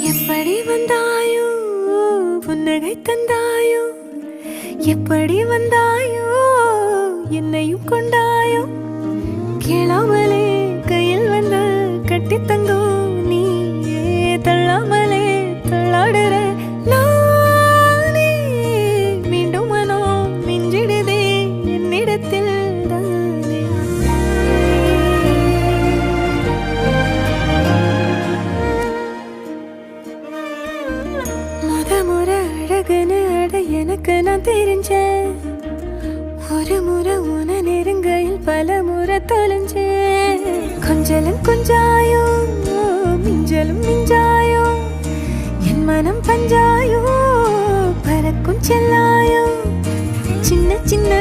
எப்படி வந்தாயோ புன்னகை தந்தாயோ எப்படி வந்தாயோ என்னையும் கொண்டாயோ கேளாமலே கையில் வந்து கட்டி தங்கோ நீயே தள்ளாமலே தள்ளாடுற நானே மீண்டும் மனோ மிஞ்சிடுதே என்னிடத்தில் தானே முறை அழகுன்னு அட எனக்கு நான் தெரிஞ்சேன் ஒரு முறை உன நெருங்கையில் பல முறை தொலைஞ்சேன் கொஞ்சலும் கொஞ்சாயோ மிஞ்சலும் மிஞ்சாயோ என் மனம் பஞ்சாயோ பறக்கும் செல்லாயோ சின்ன சின்ன